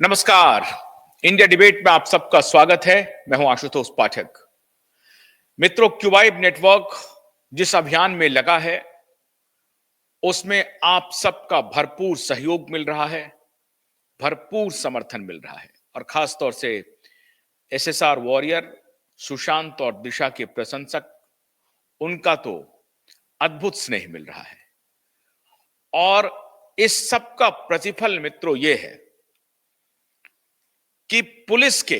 नमस्कार। India debate में आप सबका स्वागत है। मैं हूं आशुतोष पाठक। मित्रों, क्यूवाइब नेटवर्क जिस अभियान में लगा है उसमें आप सबका भरपूर सहयोग मिल रहा है, भरपूर समर्थन मिल रहा है और खास तौर से एसएसआर वॉरियर सुशांत और दिशा के प्रशंसक, उनका तो अद्भुत स्नेह मिल रहा है। और इस सब का प्रतिफल मित्रों यह है कि पुलिस के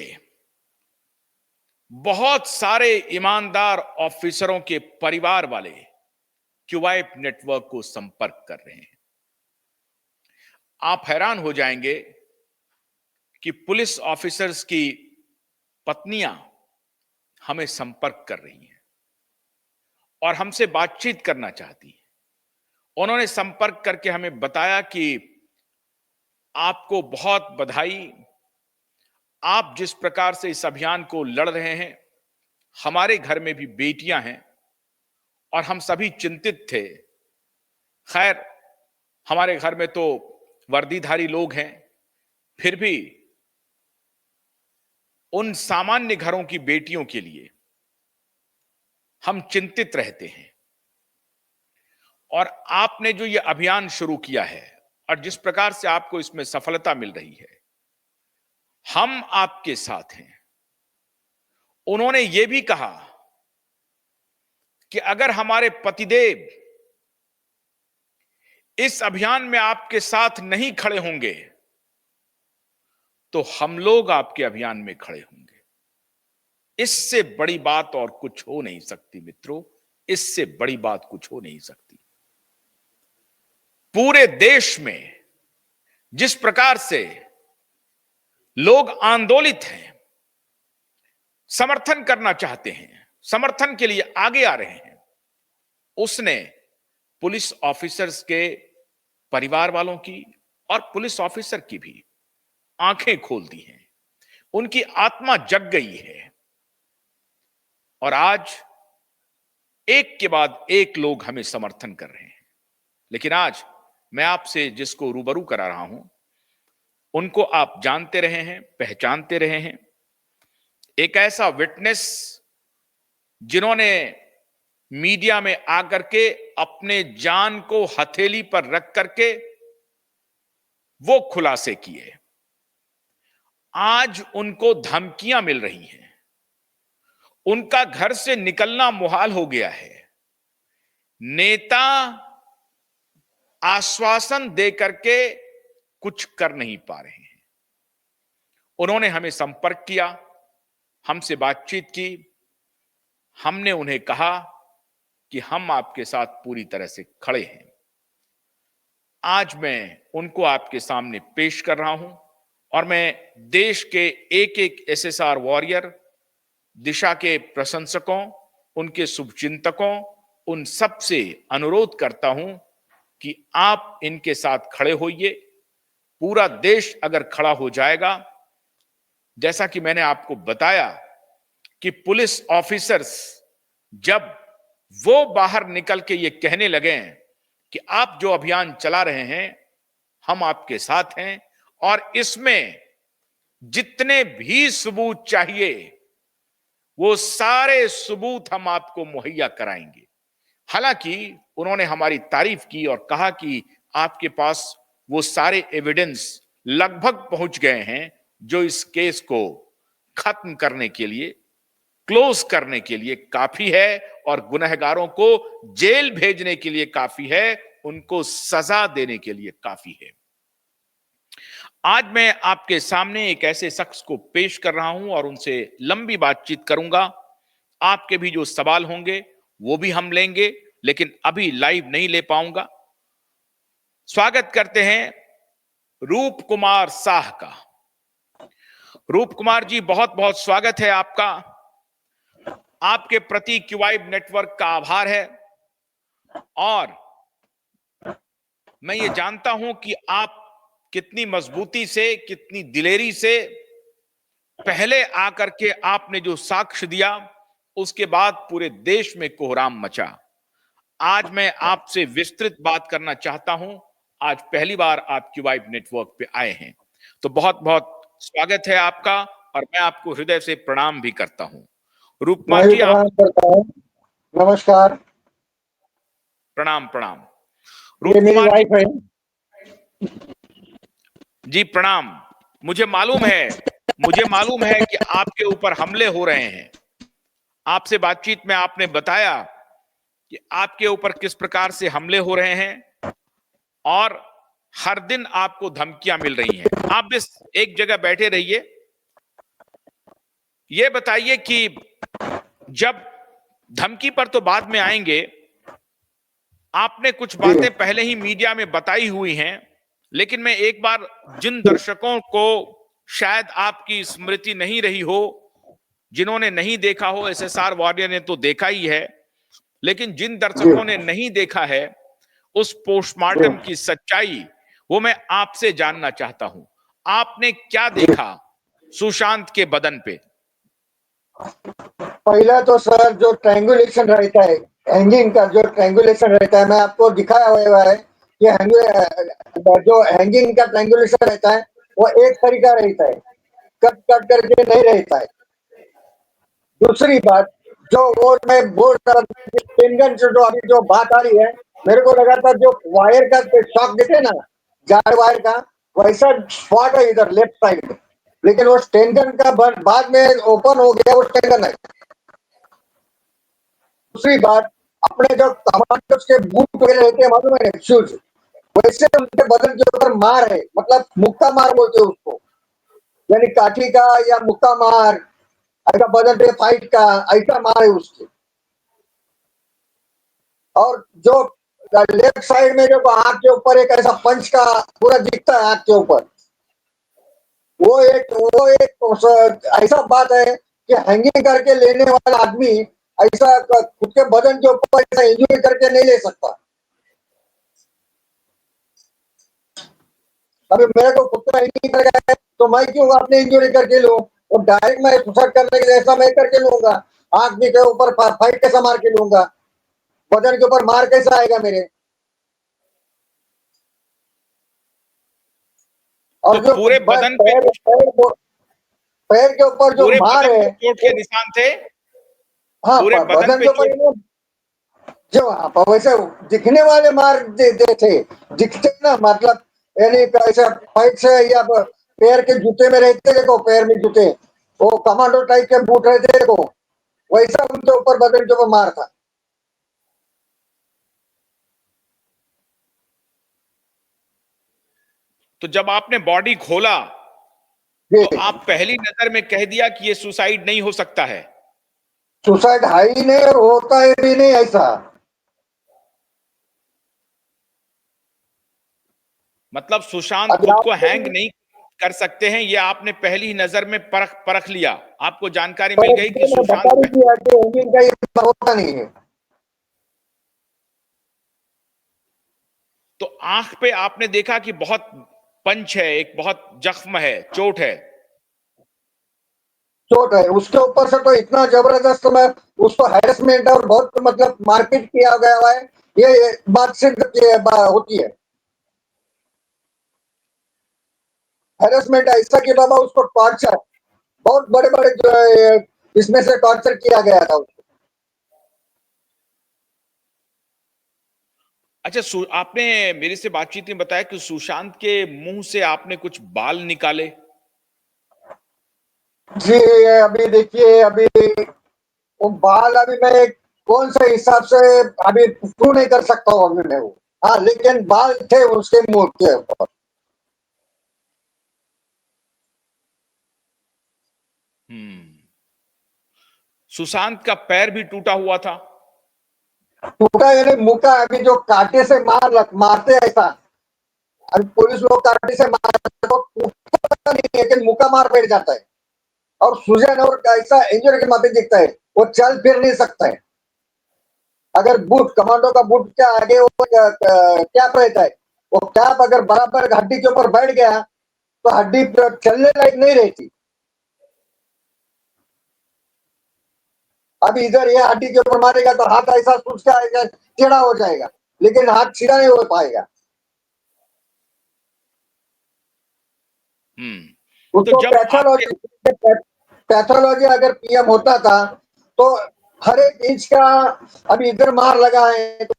बहुत सारे ईमानदार ऑफिसरों के परिवार वाले क्यूवाइब नेटवर्क को संपर्क कर रहे हैं। आप हैरान हो जाएंगे कि पुलिस ऑफिसर्स की पत्नियां हमें संपर्क कर रही हैं और हमसे बातचीत करना चाहती हैं। उन्होंने संपर्क करके हमें बताया कि आपको बहुत बधाई, आप जिस प्रकार से इस अभियान को लड़ रहे हैं, हमारे घर में भी बेटियां हैं और हम सभी चिंतित थे। खैर, हमारे घर में तो वर्दीधारी लोग हैं, फिर भी उन सामान्य घरों की बेटियों के लिए हम चिंतित रहते हैं। और आपने जो ये अभियान शुरू किया है और जिस प्रकार से आपको इसमें सफलता मिल रही है, हम आपके साथ हैं। उन्होंने ये भी कहा कि अगर हमारे पतिदेव इस अभियान में आपके साथ नहीं खड़े होंगे तो हम लोग आपके अभियान में खड़े होंगे। इससे बड़ी बात और कुछ हो नहीं सकती मित्रों, इससे बड़ी बात कुछ हो नहीं सकती। पूरे देश में जिस प्रकार से लोग आंदोलित हैं, समर्थन करना चाहते हैं, समर्थन के लिए आगे आ रहे हैं, उसने पुलिस ऑफिसर्स के परिवार वालों की और पुलिस ऑफिसर की भी आंखें खोल दी हैं। उनकी आत्मा जग गई है और आज एक के बाद एक लोग हमें समर्थन कर रहे हैं। लेकिन आज मैं आपसे जिसको रूबरू करा रहा हूं, उनको आप जानते रहे हैं, पहचानते रहे हैं। एक ऐसा विटनेस जिन्होंने मीडिया में आकर के अपने जान को हथेली पर रख करके वो खुलासे किए। आज उनको धमकियां मिल रही हैं, उनका घर से निकलना मुहाल हो गया है। नेता आश्वासन दे करके कुछ कर नहीं पा रहे हैं। उन्होंने हमें संपर्क किया, हमसे बातचीत की। हमने उन्हें कहा कि हम आपके साथ पूरी तरह से खड़े हैं। आज मैं उनको आपके सामने पेश कर रहा हूं और मैं देश के एक एक एसएसआर वॉरियर, दिशा के प्रशंसकों, उनके शुभचिंतकों, उन सब से अनुरोध करता हूं कि आप इनके साथ खड़े होइए। पूरा देश अगर खड़ा हो जाएगा, जैसा कि मैंने आपको बताया कि पुलिस ऑफिसर्स जब वो बाहर निकल के ये कहने लगे कि आप जो अभियान चला रहे हैं, हम आपके साथ हैं और इसमें जितने भी सबूत चाहिए वो सारे सबूत हम आपको मुहैया कराएंगे। हालांकि उन्होंने हमारी तारीफ की और कहा कि आपके पास वो सारे एविडेंस लगभग पहुंच गए हैं जो इस केस को खत्म करने के लिए, क्लोज करने के लिए काफी है और गुनहगारों को जेल भेजने के लिए काफी है, उनको सजा देने के लिए काफी है। आज मैं आपके सामने एक ऐसे शख्स को पेश कर रहा हूं और उनसे लंबी बातचीत करूंगा। आपके भी जो सवाल होंगे वो भी हम लेंगे, लेकिन अभी लाइव नहीं ले पाऊंगा। स्वागत करते हैं रूप कुमार साह का। रूप कुमार जी, बहुत बहुत स्वागत है आपका। आपके प्रति क्यूवाइब नेटवर्क का आभार है और मैं ये जानता हूं कि आप कितनी मजबूती से, कितनी दिलेरी से पहले आकर के आपने जो साक्ष्य दिया, उसके बाद पूरे देश में कोहराम मचा। आज मैं आपसे विस्तृत बात करना चाहता हूं। आज पहली बार आप क्यूवाइब नेटवर्क पे आए हैं, तो बहुत बहुत स्वागत है आपका, और मैं आपको हृदय से प्रणाम भी करता हूं। मैं रूपकुमार भी जी, आप प्रणाम करता हूँ। नमस्कार। प्रणाम प्रणाम। ये मेरी रूपकुमार जी वाइफ है। जी प्रणाम। मुझे मालूम है कि आपके ऊपर हमले हो रहे हैं। आपसे बातचीत में आपने बताया कि आपके ऊपर किस प्रकार से हमले हो रहे हैं, और हर दिन आपको धमकियां मिल रही हैं। आप बस एक जगह बैठे रहिए। ये बताइए कि जब धमकी पर तो बाद में आएंगे, आपने कुछ जी बातें पहले ही मीडिया में बताई हुई हैं, लेकिन मैं एक बार जिन दर्शकों को शायद आपकी स्मृति नहीं रही हो, जिन्होंने नहीं देखा हो, एसएसआर वॉरियर ने तो देखा ही है, लेकिन जिन जी दर्शकों ने नहीं देखा है उस जी पोस्टमार्टम की सच्चाई, वो मैं आपसे जानना चाहता हूं। आपने क्या जी। देखा सुशांत के बदन पे? पहला तो सर जो ट्रैंगुलेशन रहता है, हैंगिंग का जो ट्रैंगुलेशन रहता है, मैं आपको दिखाया हुआ है कि जो हैंगिंग का ट्रैंगुलेशन रहता है वो एक तरीका रहता है, कट कट करके नहीं रहता है। दूसरी बात, जो वो मैं बोल रहा था टेंगन से जो अभी जो बात आ रही है, मेरे को लगा था जो वायर का शॉक देते ना, जार वायर का, वैसा स्पॉट है इधर लेफ्ट साइड में। लेकिन वो स्टेनगन का बाद में ओपन हो गया, वो स्टेनगन है। दूसरी बात, अपने जो कमांडर्स के बूट वगैरह रहते हैं मालूम है, शूज, वैसे उनके बदन के ऊपर मार है, मतलब मुक्का मार बोलते हैं उसको, यानी काठी का या मुक्का मार, ऐसा बदन पे फाइट का ऐसा मार है उसके। और जो लेफ्ट साइड में जो आंख के ऊपर एक ऐसा पंच का पूरा दिखता है आंख के ऊपर, वो एक ऐसा बात है कि हैंगिंग करके लेने वाला आदमी ऐसा खुद के बदन के ऊपर ऐसा इंजरी करके नहीं ले सकता। अभी मेरे को खुद का इंजरी कर गया है तो मैं क्यों अपने इंजरी करके लूं? और डायरेक्ट मैं सुसाइड करने के लिए ऐसा मैं करके लूंगा, आंख भी के ऊपर फाइट कैसा मार के लूंगा, बदन के ऊपर मार कैसा आएगा मेरे? तो और जो पूरे बदन पे, पैर के ऊपर जो पूरे मार बदन है पे चोट के वो, निशान थे? हाँ, पूरे बदन बदन पे के ऊपर चोट? जो वैसे दिखने वाले मार देते थे, दिखते ना, मतलब यानी ऐसा फाइट से या पैर के जूते में रहते, देखो पैर में जूते, वो कमांडो टाइप के बूट रहते देखो, वैसा उनके ऊपर बदन के ऊपर मार था। तो जब आपने बॉडी खोला जी, तो आप पहली नजर में कह दिया कि ये सुसाइड नहीं हो सकता है? सुसाइड है ही नहीं और होता है भी नहीं ऐसा। मतलब सुशांत अभी खुद को आपको हैंग नहीं कर सकते हैं, ये आपने पहली नजर में परख परख लिया? आपको जानकारी मिल गई कि मैं सुशांत बता रही थी कि इंजन का ये होता नहीं है। तो आंख पे आपने देखा कि बहुत पंच है, एक बहुत जख्म है, चोट है? चोट है उसके ऊपर से, तो इतना जबरदस्त मैं उसको हैरेसमेंट और बहुत मतलब मारपीट किया गया हुआ है, ये बात सिद्ध होती है। हैरेसमेंट ऐसा कि बाबा उसको टॉर्चर, बहुत बड़े बड़े इसमें से टॉर्चर किया गया था उसको। अच्छा, आपने मेरे से बातचीत में बताया कि सुशांत के मुंह से आपने कुछ बाल निकाले? जी, अभी देखिए, अभी वो बाल अभी मैं कौन से हिसाब से अभी प्रूव नहीं कर सकता हूँ अभी मैं वो, हाँ, लेकिन बाल थे उसके मुंह के ऊपर। हम्म। सुशांत का पैर भी टूटा हुआ था? टूटा यानी मुंह का, अभी जो कांटे से मारते ऐसा, अभी पुलिस लोग कांटे से मारते तो टूटता नहीं, लेकिन मुंह का मार बैठ जाता है और सूजन और ऐसा इंजरी के मापे दिखता है, वो चल फिर नहीं सकता है। अगर बूट, कमांडो का बूट के आगे वो कैप रहता है, वो कैप अगर बराबर हड्डी के ऊपर बैठ गया तो हड्डी चलने लायक नहीं रहती। अब इधर ये हड्डी के ऊपर मारेगा तो हाथ ऐसा सूझ के आएगा, टेढ़ा हो जाएगा, लेकिन हाथ सीधा नहीं हो पाएगा। तो उसको जब आपके पैथोलॉजी अगर पीएम होता था तो हर एक इंच का, अभी इधर मार लगा है तो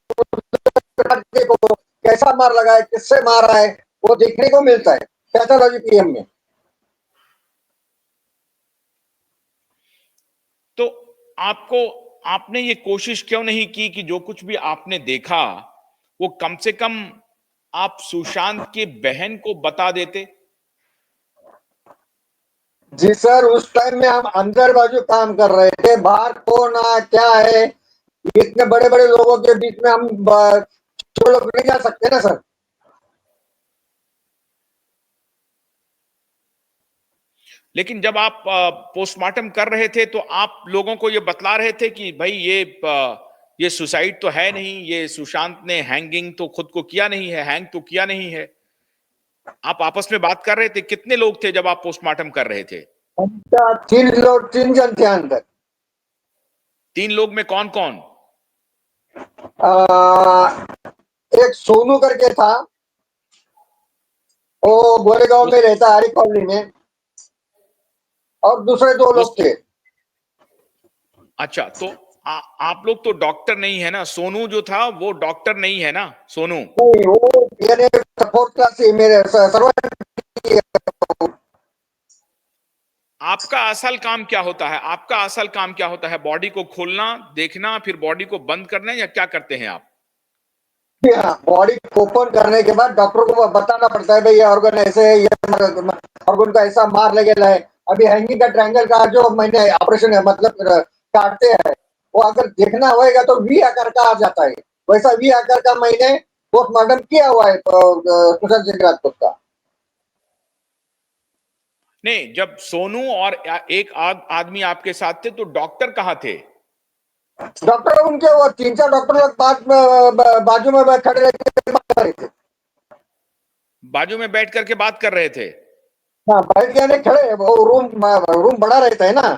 देखो कैसा मार लगा है, किससे मारा है, वो देखने को मिलता है पैथोलॉजी पीएम में। तो आपको आपने ये कोशिश क्यों नहीं की कि जो कुछ भी आपने देखा वो कम से कम आप सुशांत के बहन को बता देते? जी सर, उस टाइम में हम अंदर बाजू काम कर रहे थे, बाहर कौन क्या है, इतने बड़े बड़े लोगों के बीच में हम छोटे लोग नहीं जा सकते ना सर। लेकिन जब आप पोस्टमार्टम कर रहे थे तो आप लोगों को ये बतला रहे थे कि भाई ये सुसाइड तो है नहीं, ये सुशांत ने हैंगिंग तो खुद को किया नहीं है, हैंग तो किया नहीं है। आप आपस में बात कर रहे थे? कितने लोग थे जब आप पोस्टमार्टम कर रहे थे? तीन जन थे अंदर। 3 लोग में कौन कौन? आ, एक सोनू करके था, वो गोरेगांव उस में रहता है, हरी कॉलोनी में, और दूसरे दो वो लोग थे। अच्छा, तो आप लोग तो डॉक्टर नहीं है ना? सोनू जो था वो डॉक्टर नहीं है ना? सोनू नहीं, वो यानी फोर्थ क्लास से मेरे सर्वेंट। आपका असल काम क्या होता है? आपका असल काम क्या होता है? बॉडी को खोलना, देखना, फिर बॉडी को बंद करना, या क्या करते हैं आप? हाँ, बॉडी ओपन करने के बाद डॉक्टर को बताना पड़ता है भाई ये ऑर्गन ऐसे है, ये ऑर्गन का ऐसा मार लगेगा है। अभी हैंगिंग का ट्रायंगल का जो मैंने ऑपरेशन है, मतलब काटते हैं, वो अगर देखना होएगा तो वी आकार का आ जाता है। वैसा वी आकार का मैंने पोस्टमार्टम किया हुआ है सुशांत सिंह राजपूत का। नहीं, जब सोनू और एक आदमी आपके साथ थे तो डॉक्टर कहाँ थे? डॉक्टर उनके वो तीन चार डॉक्टर लोग बाजू में खड़े रहते बात कर रहे थे। बाजू में बैठ करके बात कर रहे थे? हाँ, बैठ के नहीं खड़े, वो रूम बड़ा रहता है ना,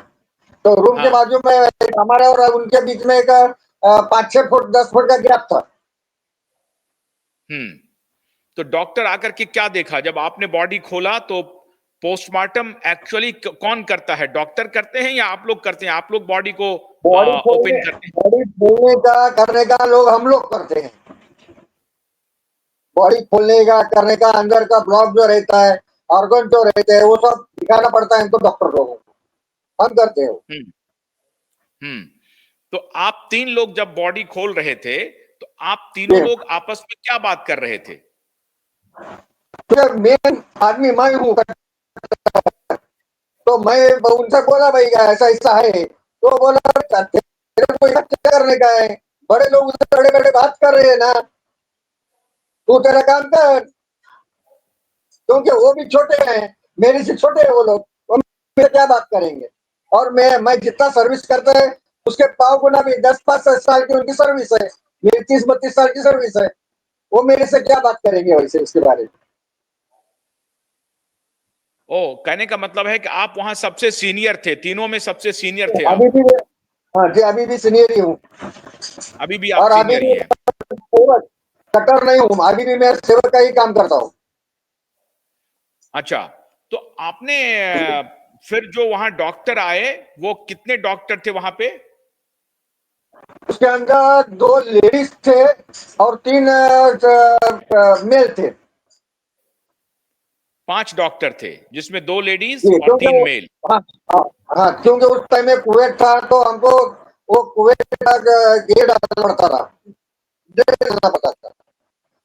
तो रूम के हाँ। बाजू में हमारे और उनके बीच में एक 5-6 फुट 10 फुट का गैप था। हम्म। तो डॉक्टर आकर के क्या देखा जब आपने बॉडी खोला? तो पोस्टमार्टम एक्चुअली कौन करता है? डॉक्टर करते हैं या आप लोग करते हैं? आप लोग बॉडी को ओपन करते हैं? बॉडी खोलने का करने का लोग हम लोग करते हैं। बॉडी खोलने का करने का, अंदर का ब्लॉक जो रहता है, ऑर्गन जो रहते हैं, वो सब दिखाना पड़ता है इनको डॉक्टर लोगों को, हम करते हैं। हम्म। हम्म। तो आप 3 लोग जब बॉडी खोल रहे थे तो आप तीनों लोग आपस में क्या बात कर रहे थे? तो मेन आदमी मैं हूँ, तो मैं उनसे बोला भाई ऐसा ऐसा है, तो बोला तेरे को क्या करने का है, बड़े लोग उधर बड़े बड़े बात कर रहे हैं ना, तू तेरा काम कर, क्योंकि वो भी छोटे हैं, मेरे से छोटे हैं वो लोग, वो मेरे क्या बात करेंगे। और मैं जितना सर्विस करता है उसके पाव गुना भी 10-5 साल की उनकी सर्विस है, मेरी 30-32 साल की सर्विस है, वो मेरे से क्या बात करेंगे वैसे उसके बारे में। ओ, कहने का मतलब है कि आप वहां सबसे सीनियर थे, तीनों में सबसे सीनियर थे अभी आप? भी, हाँ जी, अभी भी सीनियर ही हूँ, अभी भी आप और अभी सीनियर भी ही हैं? सेवक, कटर नहीं हूँ, अभी भी मैं सेवक का ही काम करता हूँ। अच्छा, तो आपने फिर जो वहां डॉक्टर आए, वो कितने डॉक्टर थे वहां पे? उसके अंदर 2 लेडीज थे और 3 मेल थे। 5 डॉक्टर थे जिसमें 2 लेडीज जी, और 3 मेल। हाँ, हाँ, हाँ, क्योंकि उस टाइम में कुवैत था तो हमको वो कुवैत का ये डालना पड़ता था, ड्रेस डालना पड़ता था,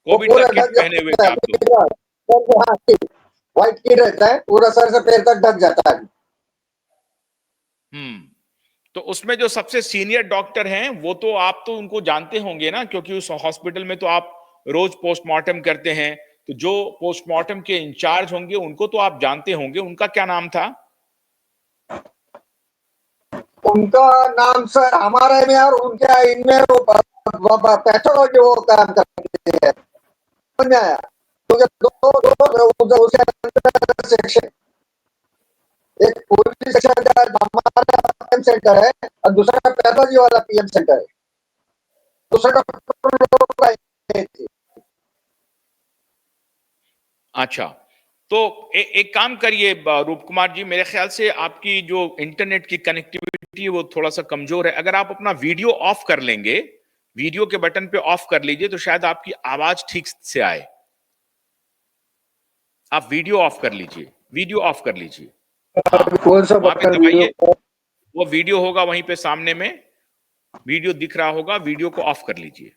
वो कोविड का पूरा किट ढक पहने हुए थे जाता आप लोग? है। हाँ, व्हाइट किट रहता है, पूरा सर से पैर तक ढक जाता है। हम्म। तो उसमें जो सबसे सीनियर डॉक्टर हैं वो तो आप तो उनको जानते होंगे ना, क्योंकि उस हॉस्पिटल में तो आप रोज पोस्टमार्टम करते हैं। तो जो पोस्टमार्टम के इंचार्ज होंगे उनको तो आप जानते होंगे, उनका क्या नाम था? उनका नाम सर हमारे में और उनके इनमें वो पैथोलॉजी वो काम करते हैं, समझ में आया, क्योंकि दो उसे सेक्शन, एक पुलिस सेक्शन का हमारा पीएम सेंटर है और दूसरा पैथोलॉजी वाला पीएम सेंटर है, दूसरा डॉक्टर लोग आए थे। अच्छा, तो एक काम करिए रूप कुमार जी, मेरे ख्याल से आपकी जो इंटरनेट की कनेक्टिविटी है वो थोड़ा सा कमजोर है। अगर आप अपना वीडियो ऑफ कर लेंगे, वीडियो के बटन पे ऑफ कर लीजिए, तो शायद आपकी आवाज ठीक से आए। आप वीडियो ऑफ कर लीजिए, वीडियो ऑफ कर लीजिए। हाँ, कौन सा वहां पे बटन वीडियो? दबाइए, वो वीडियो होगा वहीं पे सामने में, वीडियो दिख रहा होगा, वीडियो को ऑफ कर लीजिए।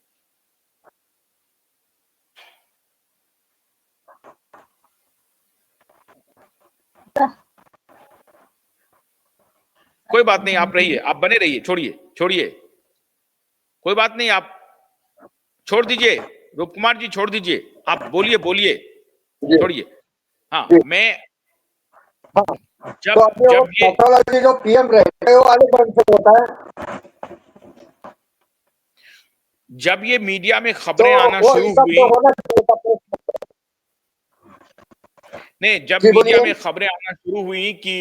कोई बात नहीं, आप रहिए, आप बने रहिए, छोड़िए छोड़िए, कोई बात नहीं, आप छोड़ दीजिए, रूप कुमार जी छोड़ दीजिए, आप बोलिए बोलिए, जी छोड़िए। हाँ, जी। मैं हाँ, तो जब अपने वो जब ये पैथोलॉजी जो पीएम रहे वो अलग ढंग से होता है, जब ये मीडिया में तो खबरें आना वो शुरू इस सब हुई, में होना चाहिए था। नहीं, जब जी मीडिया बोलिए। में खबरें आना शुरू हुई कि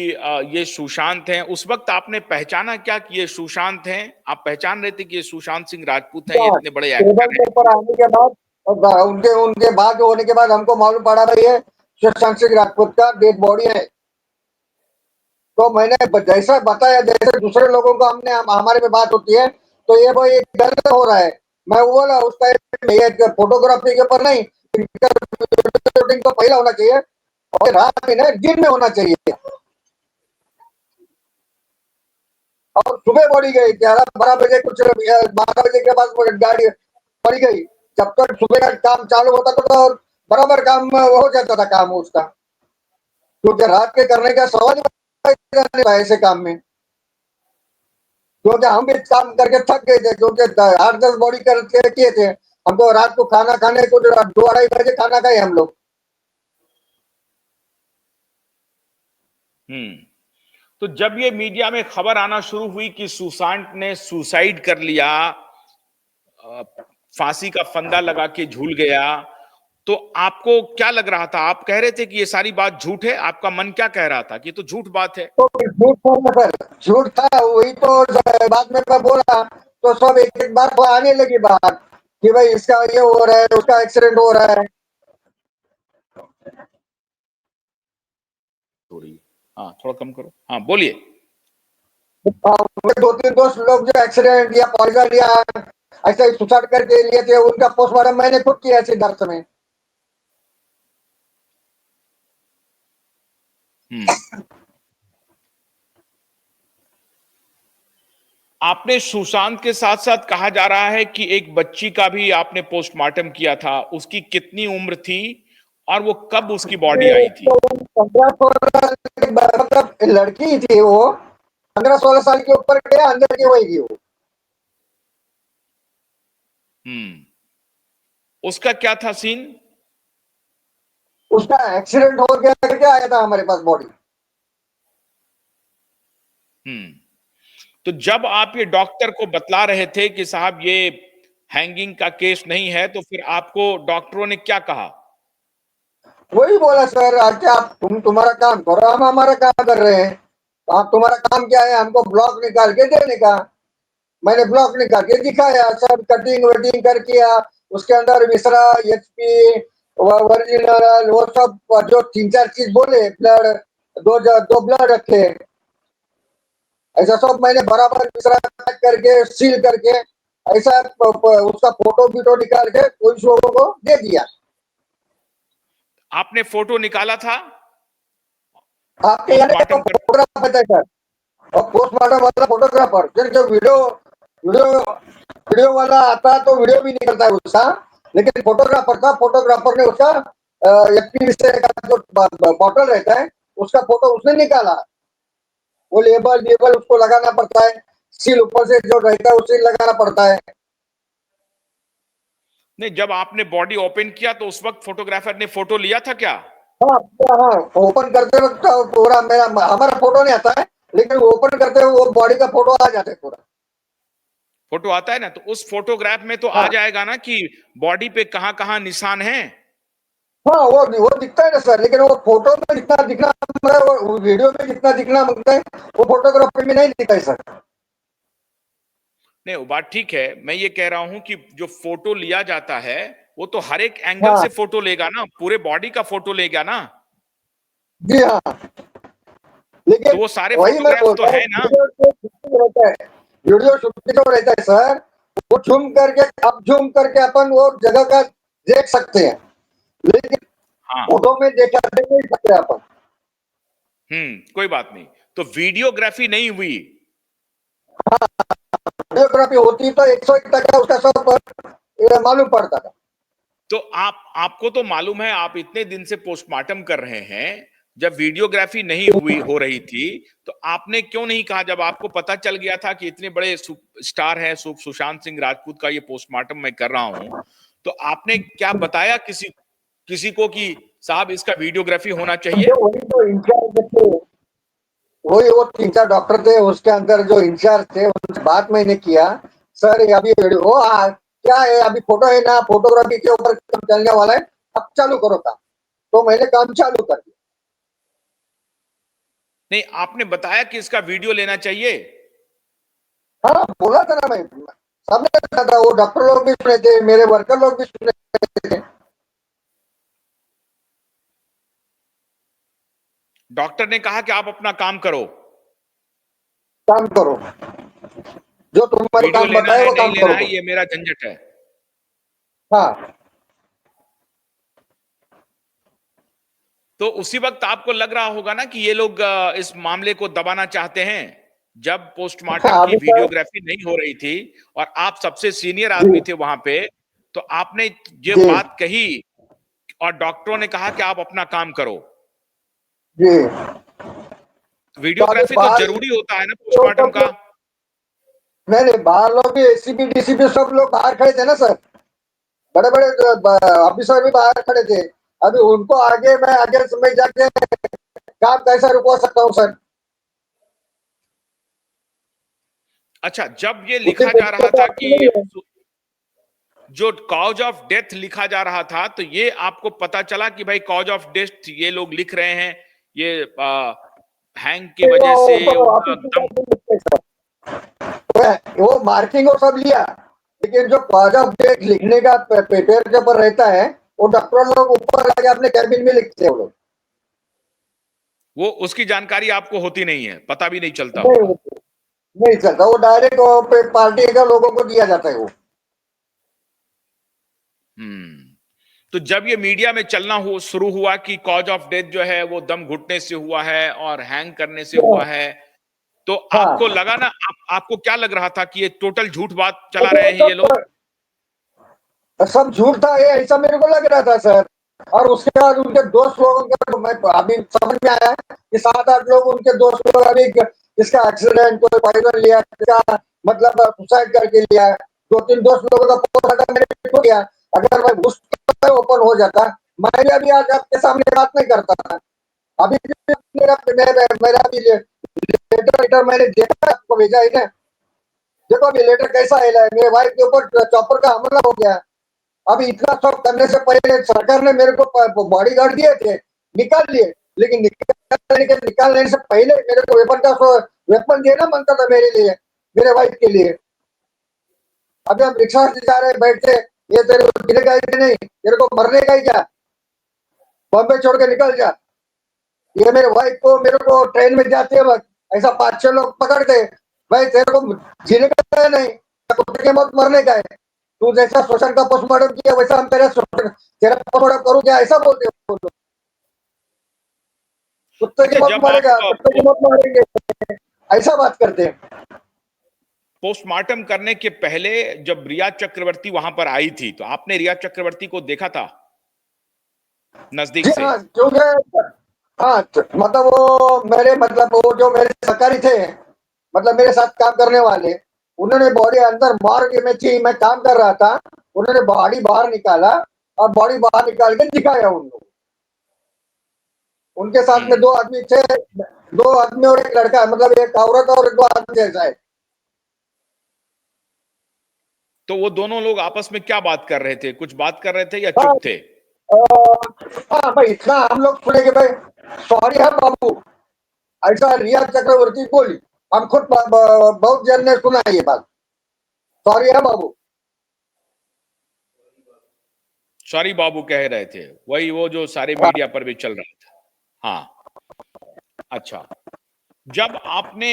ये सुशांत हैं, उस वक्त आपने पहचाना क्या कि ये सुशांत हैं? आप पहचान रहे थे कि ये सुशांत सिंह राजपूत हैं, ये हाँ, इतने बड़े टेबल एक्टर के हैं? ऊपर आने के बाद और उनके उनके बाद होने के बाद हमको मालूम पड़ा भाई ये सुशांत सिंह राजपूत का डेड बॉडी है। तो मैंने जैसा बताया, जैसे दूसरे लोगों को हमने हमारे में बात होती है, तो ये भाई गलत हो रहा है। मैं वो बोला उसका एक फोटोग्राफी के ऊपर नहीं, शूटिंग तो पहला होना चाहिए और रात में नहीं दिन में होना चाहिए। और सुबह बॉडी गई 11-12 बजे, कुछ 12 बजे के बाद वो गाड़ी पड़ी गई। जब तक सुबह का काम चालू होता था तो बराबर काम हो जाता था काम उसका, क्योंकि रात के करने का सवाल ही नहीं था ऐसे काम में। क्योंकि हम भी काम करके थक गए थे, क्योंकि 8-10 बॉडी करके किए थे। हमको रात को खाना खाने को 2-2:30 बजे खाना खाए हम लोग। हम्म। तो जब ये मीडिया में खबर आना शुरू हुई कि सुशांत ने सुसाइड कर लिया, फांसी का फंदा लगा के झूल गया, तो आपको क्या लग रहा था? आप कह रहे थे कि ये सारी बात झूठ है, आपका मन क्या कह रहा था कि ये तो झूठ बात है? तो झूठ था ना सर, झूठ था वही तो। बाद में मैं बोला तो सब एक एक बार आने लगी बात कि भाई इसका ये हो रहा है, उसका एक्सीडेंट हो रहा है। थोड़ी, हाँ थोड़ा कम करो, हाँ बोलिए। 2-3 दोस्त लोग जो एक्सीडेंट या पॉइजन या ऐसे ही सुसाइड करके लिए थे, उनका पोस्टमार्टम मैंने खुद किया सिद्धार्थ में। हम्म। आपने सुशांत के साथ साथ कहा जा रहा है कि एक बच्ची का भी आपने पोस्टमार्टम किया था, उसकी कितनी उम्र थी और वो कब उसकी बॉडी आई थी? तो 15-16 मतलब लड़की थी वो, 15-16 साल के ऊपर के अंदर की वही थी वो। उसका क्या था सीन? उसका एक्सीडेंट हो गया करके आया था हमारे पास बॉडी। हम्म। तो जब आप ये डॉक्टर को बतला रहे थे कि साहब ये हैंगिंग का केस नहीं है, तो फिर आपको डॉक्टरों ने क्या कहा? वही बोला सर, अच्छा आप तुम्हारा काम करो, हम हमारा काम कर रहे हैं। तो आप तुम्हारा काम क्या है, हमको ब्लॉक निकाल के देने का। मैंने ब्लॉक निकाल के दिखाया, सब कटिंग वटिंग कर किया। उसके अंदर मिश्रा, एचपी, वर्जिनल, वो सब जो 3-4 चीज बोले, ब्लड, दो ब्लड रखे, ऐसा सब मैंने बराबर मिश्रा पैक करके सील करके ऐसा उसका फोटो वीटो निकाल के पुलिस लोगों को दे दिया। आपने फोटो निकाला था आपके यहाँ पोस्टमार्टम कर? फोटोग्राफर है सर, और पोस्टमार्टम वाला फोटोग्राफर, फिर जो वीडियो वीडियो वीडियो वाला आता है तो वीडियो भी निकलता है उसका, लेकिन फोटोग्राफर था, फोटोग्राफर ने उसका एफपी का जो बॉटल रहता है उसका फोटो उसने निकाला। वो लेबल लेबल उसको लगाना पड़ता है, सील ऊपर से जो रहता है उसे लगाना पड़ता है। नहीं, जब आपने बॉडी ओपन किया तो उस वक्त फोटोग्राफर ने फोटो लिया था क्या? हाँ हाँ, ओपन करते वक्त पूरा मेरा हमारा फोटो नहीं आता है, लेकिन ओपन करते हुए वो बॉडी का फोटो आ जाता है पूरा। फोटो आता है ना, तो उस फोटोग्राफ में तो आ हाँ जाएगा ना कि बॉडी पे कहां कहां निशान हैं। हाँ, वो दिखता है ना सर, लेकिन वो फोटो में जितना दिखना मांगता है, वो वीडियो में जितना दिखना मांगता है वो फोटोग्राफी में नहीं दिखता है सर। नहीं, वो बात ठीक है, मैं ये कह रहा हूं कि जो फोटो लिया जाता है वो तो हर एक एंगल हाँ से फोटो लेगा ना, पूरे बॉडी का फोटो लेगा ना। जी हाँ, तो लेकिन वो सारे वही मैं फोटोग्राफ्स बोल तो रहा हूँ, है ना। वीडियो शूटिंग जो रहता है सर, वो जूम करके अपन वो जगह का देख सकते हैं, लेकिन हाँ, फोटो में देखा देख नहीं सकते अपन। कोई बात नहीं। तो वीडियोग्राफी नहीं हुई। वीडियोग्राफी होती तो 101% उसका सब मालूम पड़ता था। तो आपको तो मालूम है, आप इतने दिन से पोस्टमार्टम कर रहे हैं, जब वीडियोग्राफी नहीं हुई हो रही थी, तो आपने क्यों नहीं कहा, जब आपको पता चल गया था कि इतने बड़े स्टार हैं सुशांत सिंह राजपूत का ये पोस्टमार्टम मैं कर रहा हूं, तो आपने क्या बताया किसी किसी को कि साहब इसका वीडियोग्राफी होना चाहिए? वही तो इंचार्ज थे, वही वो 3-4 डॉक्टर थे उसके अंदर जो इंचार्ज थे, उनसे बात मैंने किया, सर ये अभी वीडियो क्या है, अभी फोटो है ना, फोटोग्राफी के ऊपर काम चलने वाला है, अब चालू करो काम। तो मैंने काम चालू कर दिया। नहीं, आपने बताया कि इसका वीडियो लेना चाहिए। हाँ बोला था ना मैं, सबने कहा था, वो डॉक्टर लोग भी सुने थे, मेरे वर्कर लोग भी सुने थे। डॉक्टर ने कहा कि आप अपना काम करो, काम करो, जो तुम्हारे वीडियो काम लेना बताए है वो नहीं काम लेना है करो। ये मेरा झंझट है। हाँ तो उसी वक्त आपको लग रहा होगा ना कि ये लोग इस मामले को दबाना चाहते हैं, जब पोस्टमार्टम हाँ की अभी सर। वीडियोग्राफी नहीं हो रही थी और आप सबसे सीनियर जी आदमी थे वहां पे, तो आपने ये जी बात कही और डॉक्टरों ने कहा कि आप अपना काम करो। जी। तो अभी वीडियोग्राफी तो बाहर जरूरी होता है ना पोस्टमार्टम का। नहीं नहीं, बाहर लोग भी, एसीपी डीसीपी सब लोग बाहर खड़े थे ना सर, बड़े बड़े ऑफिसर भी बाहर खड़े थे। अभी उनको आगे मैं आगे समय जाके काम कैसा रुकवा सकता हूँ सर। अच्छा, जब ये उतनी लिखा जा तरीके रहा से था आपकी नहीं कि है। जो कॉज ऑफ डेथ लिखा जा रहा था, तो ये आपको पता चला कि भाई कॉज ऑफ डेथ ये लोग लिख रहे हैं, ये हैंग की वजह से ऊपर उनका ऑफिस की दम। तरफ से लिखते हैं, वो मार्किंग और सब लिया, लेकिन जो कॉज ऑफ डेथ लिखने का पेपर के ऊपर रहता है, वो डॉक्टर लोग ऊपर आके अपने कैबिन में लिखते हैं वो लोग। वो उसकी जानकारी आपको होती नहीं है, पता भी नहीं चलता नहीं होगा। नहीं चलता, वो डायरेक्ट पार्टी के लोगों को दिया जाता है वो। हम्म। तो जब ये मीडिया में चलना हो शुरू हुआ कि कॉज ऑफ डेथ जो है वो दम घुटने से हुआ है और हैंग करने से हुआ है, तो आपको हाँ लगा ना, आपको क्या लग रहा था कि ये टोटल झूठ बात चला तो रहे हैं ये लोग? सब झूठ था ये, ऐसा मेरे को लग रहा था सर। और उसके बाद उनके दोस्त लोगों के तो मैं अभी समझ में आया कि 7-8 लोग उनके दोस्त लोग अभी इसका एक्सीडेंट, कोई पॉइजन लिया, इसका मतलब सुसाइड करके लिया। 2-3 दोस्त लोगों का पोस्टमार्टम मैंने हो गया। अगर मैं उस ओपन हो जाता, मैं भी अभी आज आपके सामने बात नहीं करता था। अभी भी मेरा मेरा मेरा भी लेटर मैंने देखा, आपको भेजा है ना, देखो अभी लेटर कैसा है, मेरे वाइफ के ऊपर चॉपर का हमला हो गया। अभी इतना सब करने से पहले सरकार ने मेरे को बॉडी गार्ड दिए थे, निकाल लिए, लेकिन निकालने से पहले मेरे को वेपन देना बनता था मेरे लिए, मेरे वाइफ के लिए। अभी हम रिक्शा से जा रहे बैठे, ये तेरे को गिरेगा ही नहीं, तेरे को मरने का ही क्या, बॉम्बे छोड़ के निकल जा। ये मेरे वाइफ को मेरे को ट्रेन में जाते वक्त ऐसा 5-6 लोग पकड़ते, भाई तेरे को जीने का है नहीं, कुत्ते के मौत मरने का है, तू जैसा शोषण का पोस्टमार्टम किया वैसा हम तेरा पोस्टमार्टम करूँ क्या, ऐसा बोलते हैं वो लोग। कुत्ते की अच्छा, मौत जब आप मरेगा, कुत्ते की मौत मारेंगे, ऐसा बात करते हैं। पोस्टमार्टम करने के पहले जब रिया चक्रवर्ती वहां पर आई थी, तो आपने रिया चक्रवर्ती को देखा था नजदीक जी से? हाँ, क्योंकि हाँ मतलब वो मेरे मतलब वो जो मेरे सहकारी थे, मतलब मेरे साथ काम करने वाले, उन्होंने बॉडी अंदर मॉर्ग में थी, मैं काम कर रहा था, उन्होंने बॉडी बाहर निकाला और बॉडी बाहर निकाल के दिखाया उन लोग। उनके साथ में हम्म। 2 आदमी थे, 2 आदमी और एक लड़का, मतलब एक औरत और 2 आदमी जैसा है। तो वो दोनों लोग आपस में क्या बात कर रहे थे, कुछ बात कर रहे थे या हाँ चुप थे? हाँ भाई, इतना हम लोग सुने कि भाई सॉरी है बाबू, ऐसा रिया चक्रवर्ती बोली। हम खुद बहुत जन ने सुना है ये बात, सॉरी है बाबू। सॉरी बाबू कह रहे थे, वही वो जो सारे हाँ मीडिया पर भी चल रहा था। हाँ। अच्छा, जब आपने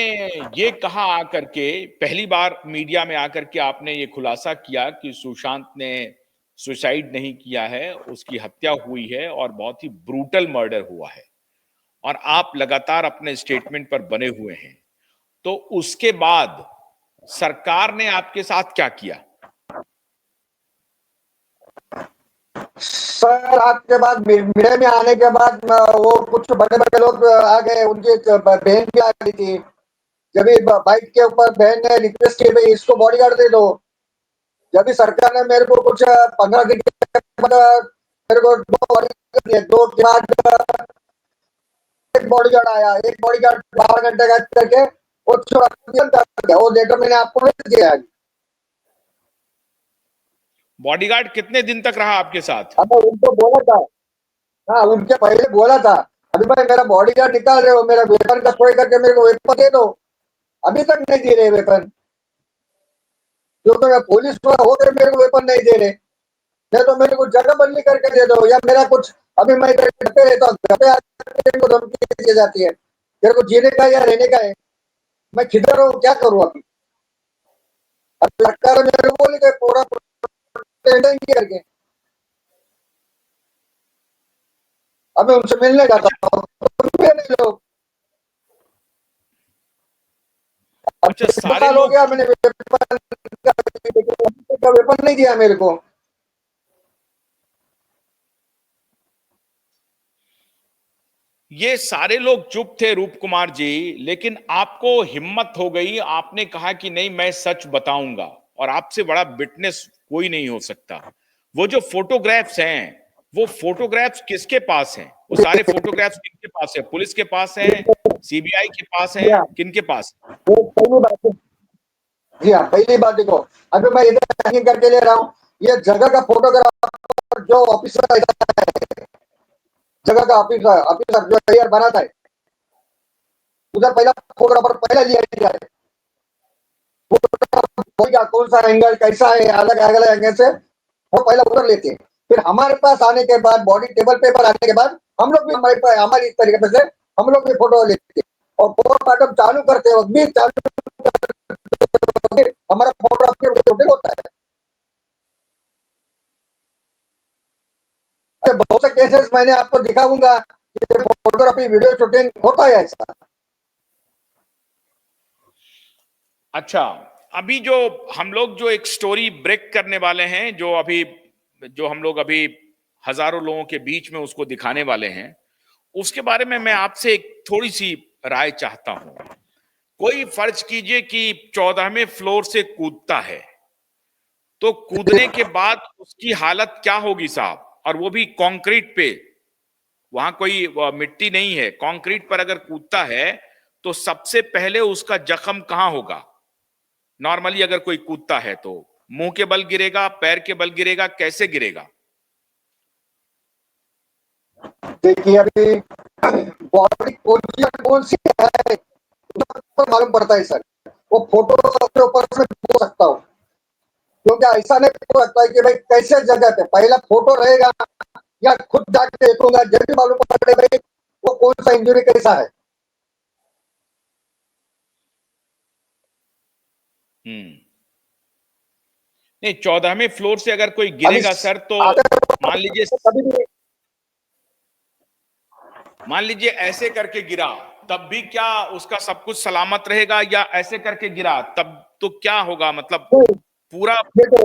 ये कहा आकर के पहली बार मीडिया में आकर के आपने ये खुलासा किया कि सुशांत ने सुसाइड नहीं किया है, उसकी हत्या हुई है और बहुत ही ब्रूटल मर्डर हुआ है और आप लगातार अपने स्टेटमेंट पर बने हुए हैं, तो उसके बाद सरकार ने आपके साथ क्या किया? सर आपके बाद मीडिया में आने के बाद वो कुछ बड़े बड़े लोग आ गए, उनकी एक बहन भी आ गई थी। जब भी बाइक के ऊपर बहन ने रिक्वेस्ट की भाई इसको बॉडीगार्ड दे दो, जब भी सरकार ने मेरे को कुछ 15 दिन के बाद मेरे को 2 बॉडीगार्ड दिए। 2 के बाद एक बॉडीगार्ड आया, एक बॉडीगार्ड 12 घंटे का करके वो छोड़ा दिया। वो लेटर मैंने आपको भेज दिया है। बॉडीगार्ड कितने दिन तक रहा आपके साथ? अब मैं उनको बोला था, हाँ उनके पहले बोला था, अभी भाई मेरा बॉडीगार्ड निकाल रहे हो, मेरा वेपन का सोए करके मेरे को वेपन दे दो। अभी तक नहीं दे रहे वेपन, क्योंकि पुलिस हो गए मेरे को वेपन नहीं दे रहे। नहीं तो मेरे को जगह बदली करके दे दो, या मेरा कुछ अभी मैं घर पे रहता हूँ, घर पे आकर मेरे को धमकी दी जाती है, मेरे को जीने का या रहने का है, मैं किधर हूँ क्या करूँ अभी। अब सरकार मेरे को बोली पूरा करके, अब मैं उनसे मिलने जाता हूँ लोग। अब अच्छा, 2 सारे साल हो लोग गया, मैंने वेपन नहीं दिया मेरे को। ये सारे लोग चुप थे रूप कुमार जी, लेकिन आपको हिम्मत हो गई, आपने कहा कि नहीं मैं सच बताऊंगा और आपसे बड़ा विटनेस कोई नहीं हो सकता। वो जो फोटोग्राफ्स हैं, वो फोटोग्राफ्स किसके पास हैं? वो सारे फोटोग्राफ्स किनके पास है? पुलिस के पास हैं, सीबीआई के पास जी हैं, हाँ, किनके पास? वो पहली बात है। जी हाँ, पहली बात देखो, अभी मैं इधर हैंगिंग करके ले रहा हूँ, ये जगह का फोटोग्राफर जो ऑफिसर जगह का ऑफिसर ऑफिसर जो तैयार बनाता है, उधर पहला फोटोग्राफर पहले लिया है। कौन सा एंगल कैसा है, अलग अलग एंगल से वो पहले उधर लेते हैं। फिर हमारे पास आने के बाद, बॉडी टेबल पेपर आने के बाद, हम लोग भी हमारी इस तरीके से हम लोग भी फोटो लेते हैं। और पोस्टमार्टम चालू करते वक्त भी हमारा फोटोग्राफी होता है। बहुत से केसेस मैंने आपको दिखाऊंगा, फोटोग्राफी वीडियो शूटिंग होता है ऐसा। अच्छा, अभी जो हम लोग जो एक स्टोरी ब्रेक करने वाले हैं, जो हम लोग अभी हजारों लोगों के बीच में उसको दिखाने वाले हैं, उसके बारे में मैं आपसे एक थोड़ी सी राय चाहता हूं। कोई फर्ज कीजिए कि 14वें फ्लोर से कूदता है, तो कूदने के बाद उसकी हालत क्या होगी साहब? और वो भी कंक्रीट पे, वहां कोई मिट्टी नहीं है, कंक्रीट पर अगर कूदता है तो सबसे पहले उसका जख्म कहां होगा? नॉर्मली अगर कोई कूदता है तो मुंह के बल गिरेगा, पैर के बल गिरेगा, कैसे गिरेगा? देखिए अभी बॉडी पोजीशन कौन सी है तो मालूम पड़ता है सर। वो फोटो के ऊपर से बोल सकता हूँ, क्योंकि ऐसा नहीं हो सकता है कि भाई कैसे जगह पे पहला फोटो रहेगा या खुद जाके देखूंगा जब भी मालूम पड़े भाई वो कौन सा इंजरी कैसा है। हम्म। नहीं, 14वें फ्लोर से अगर कोई अभी गिरेगा सर तो मान लीजिए कभी भी मान लीजिए ऐसे करके गिरा, तब भी क्या उसका सब कुछ सलामत रहेगा, या ऐसे करके गिरा तब तो क्या होगा? मतलब पूरा। देखो,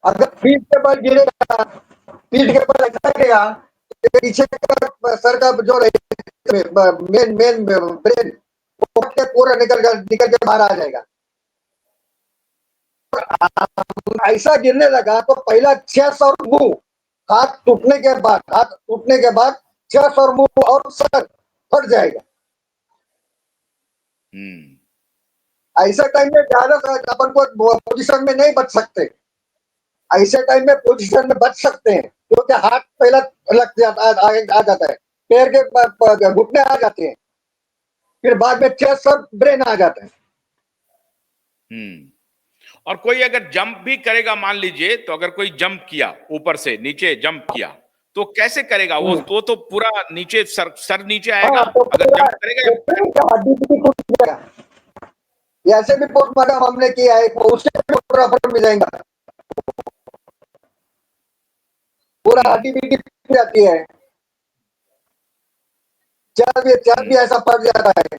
अगर पीठ के बल गिरेगा, पीठ के बल ऐसा गिरेगा, पीछे का सर का जो मेन मेन ब्रेन पूरा निकल के बाहर आ जाएगा। ऐसा गिरने लगा तो पहला चेस्ट और मुंह, हाथ टूटने के बाद चेस्ट और मुंह और सर फट जाएगा। ऐसे टाइम में ज्यादा अपन को पोजीशन में नहीं बच सकते। ऐसे टाइम में पोजीशन में बच सकते हैं क्योंकि हाथ पहला लग जाता है, आ जाता है, पैर के घुटने आ जाते हैं, फिर बाद में चेस्ट और ब्रेन आ जाता है। और कोई अगर जंप भी करेगा, मान लीजिए, तो अगर कोई जंप किया, ऊपर से नीचे जंप किया, तो कैसे करेगा वो? तो पूरा नीचे सर नीचे आएगा हाँ तो अगर जंप करेगा या हड्डी भी टूट जाएगा। ऐसे भी पोस्टमार्टम हमने किया है, उससे भी मिल जाएगा, पूरा हम्म, हड्डी भी टूट जाती है, चल भी ऐसा पड़ जाता है।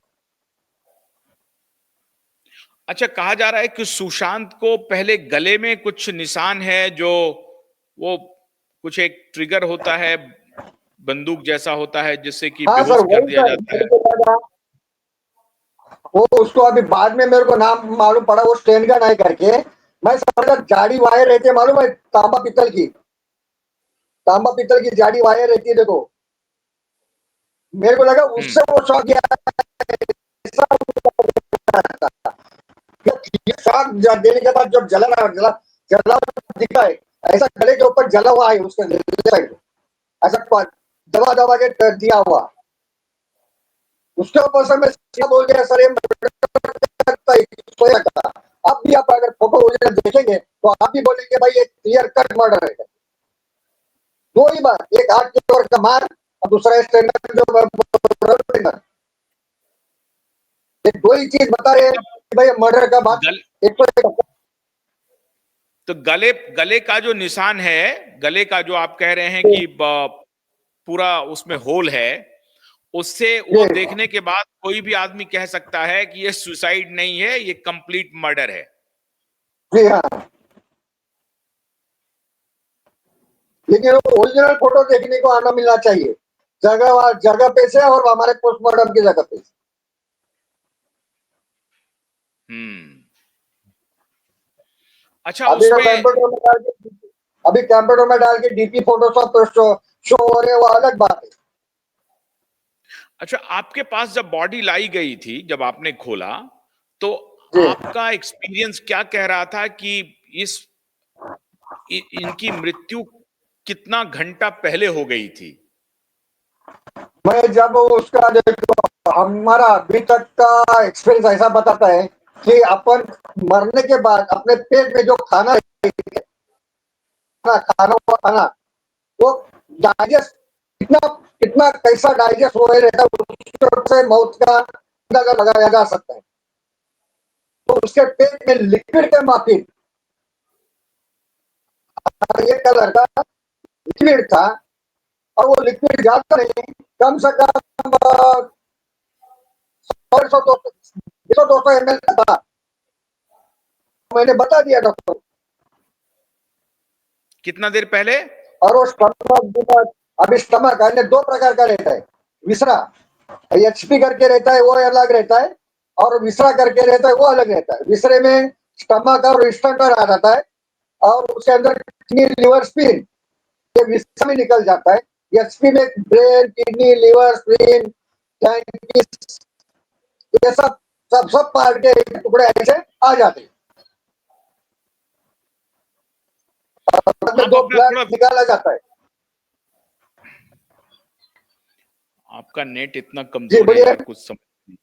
अच्छा, कहा जा रहा है कि सुशांत को पहले गले में कुछ निशान है, जो वो कुछ एक ट्रिगर होता है, बंदूक जैसा होता है, जिससे कि हाँ सर, बेहोश कर वही दिया सर जाता मेरे है। को लगा, वो उसको अभी बाद में मेरे को नाम मालूम पड़ा, वो स्टेन गन है करके। मैं समझा जाड़ी वायर रहती है, मालूम है, तांबा पीतल की जाड़ी वायर रहती है, देखो मेरे को लगा हम्म। उससे वो शौक गया, शॉक देने के बाद जब जला दिखा है, ऐसा गले के ऊपर जला हुआ है उसके साइड, ऐसा दबा दबा के दिया हुआ, उसके ऊपर से मैं सीधा बोल गया सर, ये सोया था। अब भी आप अगर फोटो ओरिजिनल देखेंगे तो आप भी बोलेंगे भाई ये क्लियर कट मर्डर है। दो ही बार, एक 8 का मार और दूसरा स्टैंडर्ड जो, ये दो ही चीज बता रहे हैं मतलब कि भाई मर्डर का बात गल, एक तो तो गले गले का जो निशान है, गले का जो आप कह रहे हैं ये कि पूरा उसमें होल है, उससे वो ये देखने के बाद कोई भी आदमी कह सकता है कि ये सुसाइड नहीं है, ये कंप्लीट मर्डर है। जी हाँ, लेकिन वो ओरिजिनल फोटो देखने को आना मिलना चाहिए, जगह पे से और हमारे पोस्टमार्टम की जगह पे से। हम्म। अच्छा, अभी जो उसमें कंप्यूटर में डाल के अभी कंप्यूटर में डाल के डीपी फोटोशॉप शो हो रहे, वो अलग बात है। अच्छा, आपके पास जब बॉडी लाई गई थी, जब आपने खोला, तो जी, आपका एक्सपीरियंस क्या कह रहा था कि इस इनकी मृत्यु कितना घंटा पहले हो गई थी? मैं जब उसका देखो, हमारा अभी तक का एक्सपीरियंस ऐसा बताता है कि अपन मरने के बाद अपने पेट में जो खाना खाना हुआ खाना, वो डाइजेस्ट कितना कितना कैसा डाइजेस्ट हो रहता है, उससे मौत का अंदाजा लगाया जा सकता है। तो उसके पेट में लिक्विड के माफिक ये कलर का लिक्विड था, और वो लिक्विड ज्यादा नहीं, कम से कम 100-200 ml था, मैंने बता दिया डॉक्टर। कितना देर पहले? और वो स्टमक, अभी स्टमक अन्य दो प्रकार का रहता है, विसरा एचपी करके रहता है, वो अलग रहता है, और विसरा करके रहता है, वो अलग रहता है। विसरे में स्टमक और इंस्टेंटर आ जाता है, और उसके अंदर किडनी लिवर स्प्लीन, ये विसरा में निकल जाता है। एचपी में brain, kidney, liver, spleen, pancreas, ये सब सब सब पार्ट के टुकड़े ऐसे आ जाते हैं, आप दो अपना ब्लड थोड़ा, निकाला जाता है। आपका नेट इतना जी कमजोर है बोलिए, यार, कुछ समझ नहीं।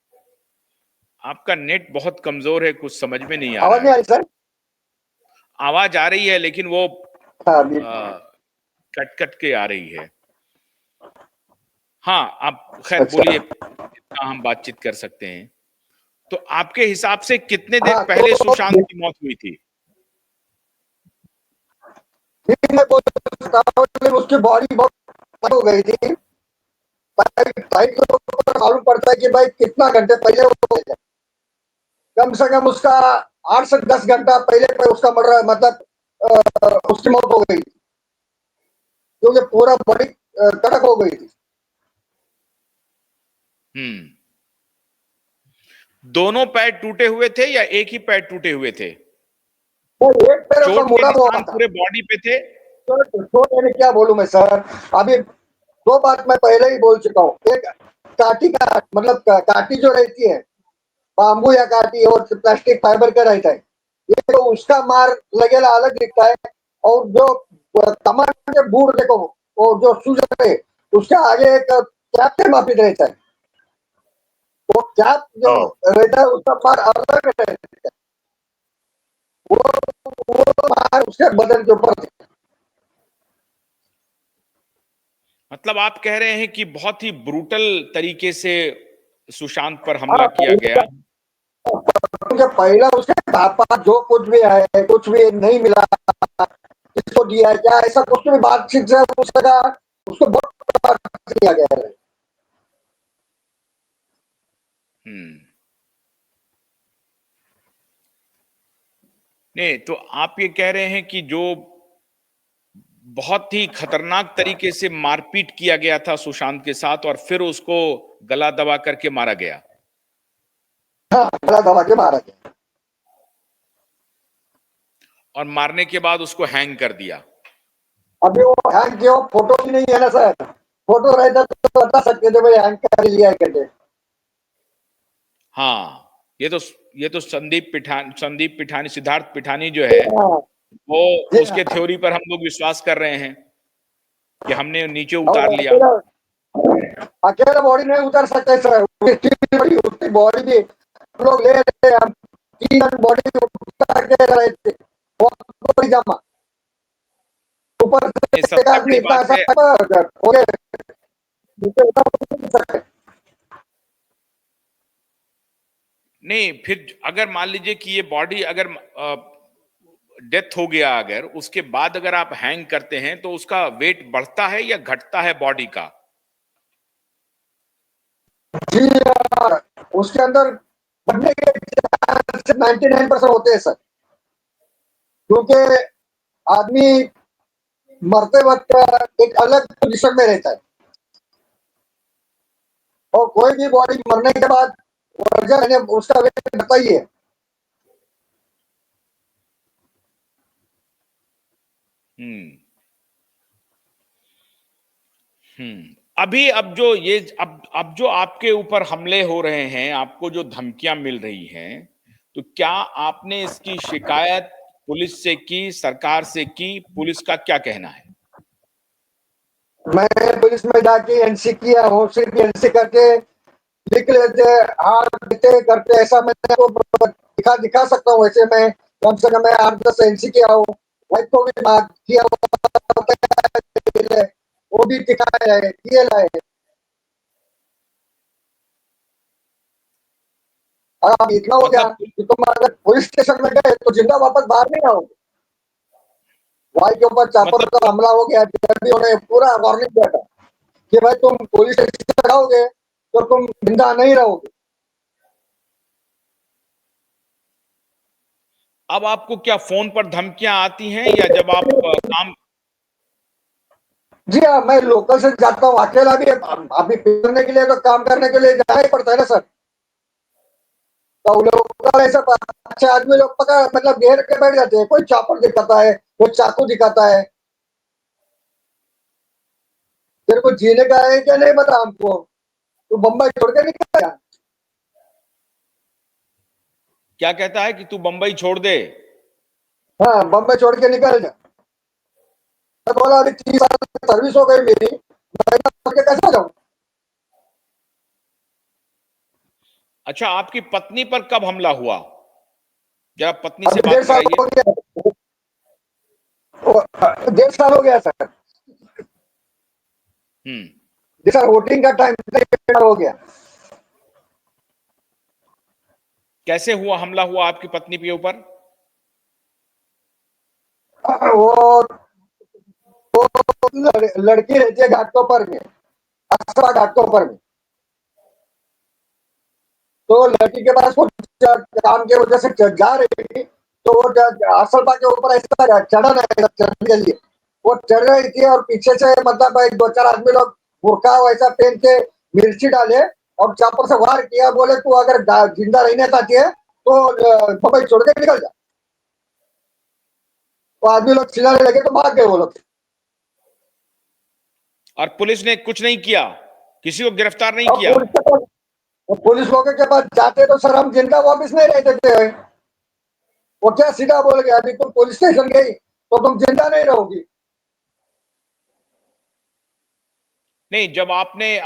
आपका नेट बहुत कमजोर है, कुछ समझ में नहीं आ रहा आवाज नहीं आ है। रही सर? आवाज आ रही है, लेकिन वो हाँ कट कट के आ रही है। हाँ, आप खैर बोलिए, अच्छा, इतना हम बातचीत कर सकते हैं। तो आपके हिसाब से कितने देर हाँ तो पहले सुशांत की मौत हुई थी? ठीक है, उसकी बॉडी बहुत हो गई थी, टाइम तो मालूम पड़ता है कि भाई कितना घंटे पहले हो गया। कम से कम उसका 8 से 10 घंटा पहले उसका मर्डर, मतलब उसकी मौत हो गई, क्योंकि पूरा बॉडी कड़क हो गई थी। हम्म। दोनों पैर टूटे हुए थे या एक ही पैर टूटे हुए थे? वो एक पैर उसका चोट के मुड़ा हुआ निशान था। पूरे बॉडी पे थे? तो मैंने क्या बोलूं मैं सर, अभी दो बात मैं पहले ही बोल चुका हूँ। एक काटी का मतलब काटी जो रहती है, बाम्बू या काटी और प्लास्टिक फाइबर का रहता है, ये तो उसका मार लगेला अलग दिखता है। और जो कमान के बूढ़ देखो, वो जो सूज है, उसके आगे एक कैप के माफिक रहता है, वो कैप जो हम्म। रहता है उसका मार अलग रहता है, वो मार उसके बदन के ऊपर। मतलब आप कह रहे हैं कि बहुत ही ब्रूटल तरीके से सुशांत पर हमला किया गया। क्योंकि पहला उसके पापा जो कुछ भी है, कुछ भी नहीं मिला, किसको दिया क्या, ऐसा कुछ भी बातचीत से उसका उसको बहुत किया गया है। नहीं, तो आप ये कह रहे हैं कि जो बहुत ही खतरनाक तरीके से मारपीट किया गया था सुशांत के साथ और फिर उसको गला दबा करके मारा गया। हाँ, गला दबा के मारा गया। और मारने के बाद उसको हैंग कर दिया। अभी वो हैंग किया, फोटो भी नहीं है ना सर। फोटो रहता तो बता सकते थे भाई हैंग कर लिया करके। हाँ, ये तो संदीप पिठानी, सिद्धार्थ पिठानी जो है, हाँ, वो जी उसके हाँ। थ्योरी पर हम लोग विश्वास कर रहे हैं कि हमने नीचे और उतार लिया। अकेला बॉडी नहीं उतर सकते सर, उसकी बॉडी भी हम लोग ले रहे, हम 3 बॉडी उतार के रहे थे, वो बॉडी जमा ऊपर ये से एक सबसे आदमी बड़ी इतना बात ऐसा है। हो गया, नीचे उतर नहीं सकते। नहीं, फिर अगर मान लीजिए कि ये बॉडी अगर डेथ हो गया, अगर उसके बाद अगर आप हैंग करते हैं तो उसका वेट बढ़ता है या घटता है बॉडी का? जी हाँ, उसके अंदर बढ़ने के 99% होते हैं सर, क्योंकि आदमी मरते वक्त एक अलग पोजिशन में रहता है, और कोई भी बॉडी मरने के बाद वजन उसका वेट बढ़ता ही है। हम्म अभी अब जो आपके ऊपर हमले हो रहे हैं, आपको जो धमकियां मिल रही हैं, तो क्या आपने इसकी शिकायत पुलिस से की, सरकार से की? पुलिस का क्या कहना है? मैं पुलिस में जाके एनसी किया हूँ, सिर्फ एनसी करके लिख लेते, हार देते करते, ऐसा मैं आपको दिखा सकता हूँ। वैसे मैं कम से कम मैं 8-10 एनसी किया हूँ, वाइफ को भी बात किया हुआ, वो भी दिखाया है, किए लाए। अब इतना हो गया मतलब कि तुम अगर पुलिस स्टेशन में गए तो जिंदा वापस बाहर नहीं आओगे। भाई के ऊपर चापर मतलब का हमला हो गया, जब उन्हें पूरा वार्निंग दिया था कि भाई तुम पुलिस स्टेशन जाओगे तो तुम जिंदा नहीं रहोगे। अब आपको क्या फोन पर धमकियां आती हैं या जब आप काम? जी हाँ, मैं लोकल से जाता हूँ अकेला भी, अभी करने के लिए तो काम करने के लिए जाना ही पड़ता है ना सर। तो लोग ऐसा अच्छे आदमी लोग पता मतलब घेर के बैठ जाते हैं, कोई चापर दिखाता है, कोई चाकू दिखाता है। तेरे को जीने का है क्या नहीं पता हमको, तू बम्बई छोड़ के निकल गया। क्या कहता है कि तू बंबई छोड़ दे? हाँ, बम्बई छोड़ के निकल जा। मैं बोला अभी 30 साल सर्विस हो गई मेरी, मैं छोड़ के कैसे जाऊँ। अच्छा, आपकी पत्नी पर कब हमला हुआ? जरा पत्नी से अभी बात 1.5 साल कराइए। हो गया, 1.5 साल हो गया सर। हम्म जैसा वोटिंग का टाइम हो गया। कैसे हुआ हमला हुआ आपकी पत्नी के ऊपर? वो लड़की रहती है घाटकोपर में, असरा घाटकोपर में। तो लड़की के पास वो काम की वजह से जा रही थी, तो वो असलपा के ऊपर ऐसा चढ़ा नहीं चढ़ने के लिए, वो चढ़ रही थी और पीछे से मतलब 2-4 आदमी लोग बुरका वैसा पहन के मिर्ची डाले और चापर से वार किया, बोले तू अगर जिंदा रहना चाहती है तो बम्बई छोड़ के निकल जा। तो आदमी लोग चिल्लाने लगे तो भाग गए वो लोग। और पुलिस ने कुछ नहीं किया? किसी को गिरफ्तार नहीं और किया? पुलिस लोगों के पास जाते तो सर हम जिंदा वापिस नहीं रहते थे। वो क्या सीधा बोल गया अभी तुम पुलिस स्टेशन गई तो तुम जिंदा नहीं रहोगी। नहीं, जब आपने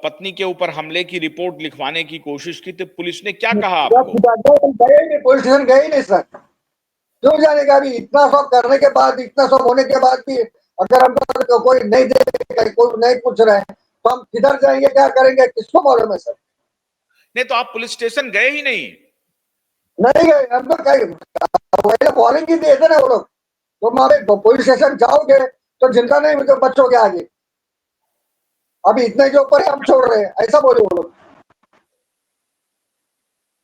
पत्नी के ऊपर हमले की रिपोर्ट लिखवाने की कोशिश की तो पुलिस ने क्या कहा आपको? गए नहीं, पुलिस स्टेशन गए नहीं सर। क्यों जाने का, अभी इतना सब करने के बाद, इतना सब होने के बाद भी अगर हमको कोई नहीं देगा, कोई नहीं पूछ रहे हैं, तो हम किधर जाएंगे, क्या करेंगे, किसको मालूम है सर। नहीं तो आप पुलिस स्टेशन गए ही नहीं। नहीं गए हम तो, कहीं वार्निंग ही दिए थे ना वो लोग, तुम तो पुलिस स्टेशन जाओगे तो जिंदा नहीं तो बचोगे आगे, अभी इतने के ऊपर हम छोड़ रहे हैं, ऐसा बोले वो लोग।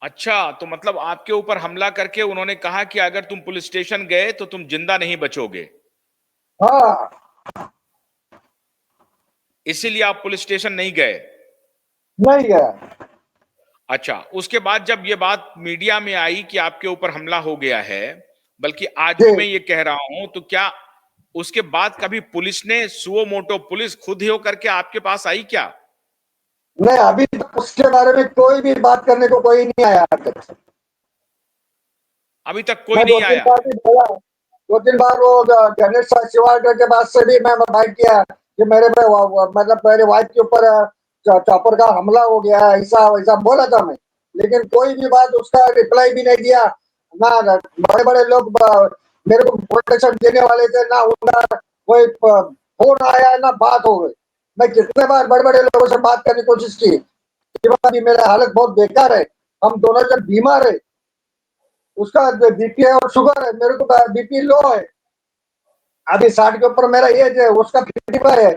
अच्छा, तो मतलब आपके ऊपर हमला करके उन्होंने कहा कि अगर तुम पुलिस स्टेशन गए तो तुम जिंदा नहीं बचोगे, हाँ, इसीलिए आप पुलिस स्टेशन नहीं गए। नहीं गया। अच्छा, उसके बाद जब ये बात मीडिया में आई कि आपके ऊपर हमला हो गया है, बल्कि आज भी जी मैं ये कह रहा हूं, तो क्या उसके बाद कभी पुलिस ने सुओ मोटो पुलिस खुद ही होकर के आपके पास आई क्या? नहीं, अभी तक उसके बारे में कोई भी बात करने को कोई नहीं आया आज तक। अभी तक कोई मैं दो नहीं तीन आया। बार भी बोला, 2-3 बार वो गणेश शिवाड़कर के पास से भी मैं बात किया कि मेरे पे मतलब मेरे वाइफ के ऊपर चॉपर का हमला हो गया, ऐसा वैसा बोला था मैं, लेकिन कोई भी बात उसका रिप्लाई भी नहीं दिया ना। बड़े बड़े लोग मेरे को प्रोटेक्शन देने वाले थे ना, उनका कोई फोन आया ना बात हो गई। मैं कितने बार बड़े बड़े लोगों से बात करने की कोशिश की कि मेरा हालत बहुत बेकार है, हम दोनों जन बीमार है, उसका बीपी है और शुगर है, मेरे को बीपी लो है, अभी 60 के ऊपर मेरा एज है, उसका 55 है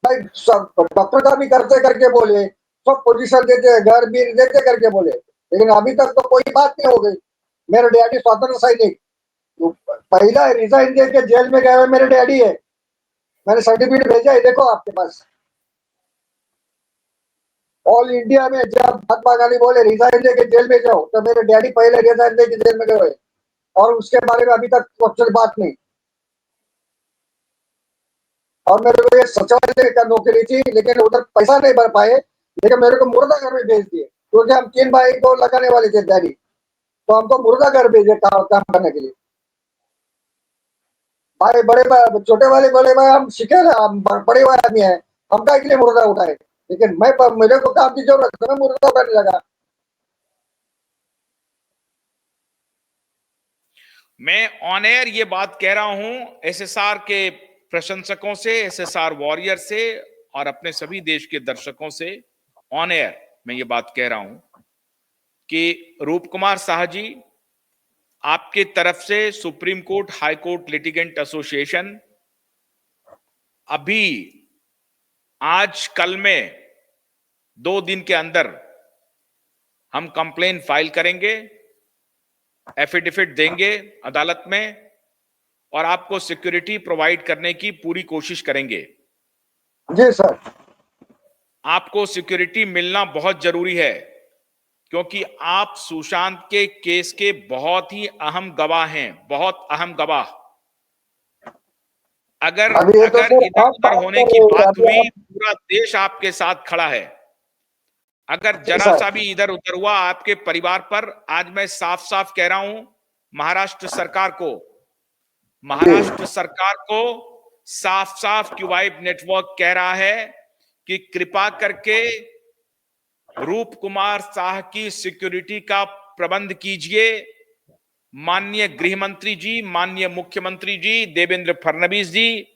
भाई। सब डॉक्टर का भी करते करके बोले, सब पोजीशन देते, घर भी देते करके बोले, लेकिन अभी तक तो कोई बात नहीं हो गई। मेरे डैडी स्वतंत्र सैनिक, तो पहला रिजाइन दे के जेल में गए हुए मेरे डैडी है, मैंने सर्टिफिकेट भेजा है, देखो आपके पास। ऑल इंडिया में जब महात्मा गांधी बोले रिजाइन दे के जेल में जाओ, तो मेरे डैडी पहले रिजाइन दे के जेल में गए हुए, और उसके बारे में अभी तक कुछ बात नहीं। और मेरे को ये सचिवालय का नौकरी थी, लेकिन उधर पैसा नहीं भर पाए, लेकिन मेरे को मुर्दा घर में भेज दिए, क्योंकि हम 3 भाई को लगाने वाले थे डैडी, तो हमको मुर्दा घर भेजे काम करने के लिए। भाई बड़े भाई, छोटे वाले बड़े भाई हम सीखे ना, हम बड़े भाई आदमी है, हम का लिए मुर्दा उठाए, लेकिन मैं मेरे को काम की जरूरत है, मैं मुर्दा उठाने लगा। मैं ऑन एयर ये बात कह रहा हूं एसएसआर के प्रशंसकों से, एसएसआर वॉरियर से और अपने सभी देश के दर्शकों से ऑन एयर मैं ये बात कह रहा हूं कि रूप कुमार साह जी, आपके तरफ से supreme court high court litigant association अभी आज कल में 2 दिन के अंदर हम कंप्लेन फाइल करेंगे, एफिडेविट देंगे अदालत में और आपको सिक्योरिटी प्रोवाइड करने की पूरी कोशिश करेंगे। जी सर। आपको सिक्योरिटी मिलना बहुत जरूरी है, क्योंकि आप सुशांत के केस के बहुत ही अहम गवाह हैं, बहुत अहम गवाह। अगर अभी ये तो अगर सर इधर आप उधर बात होने कर की रहे हैं, बात अभी हुई, आप। पूरा देश आपके साथ खड़ा है। अगर जी जरा सर। सा भी इधर उधर हुआ आपके परिवार पर, आज मैं साफ साफ कह रहा हूं महाराष्ट्र सरकार को, महाराष्ट्र जी सरकार को साफ साफ क्यूवाइब नेटवर्क कह रहा है कि कृपा करके रूप कुमार साह की सिक्योरिटी का प्रबंध कीजिए। माननीय गृह मंत्री जी, माननीय मुख्यमंत्री जी देवेंद्र फडणवीस जी,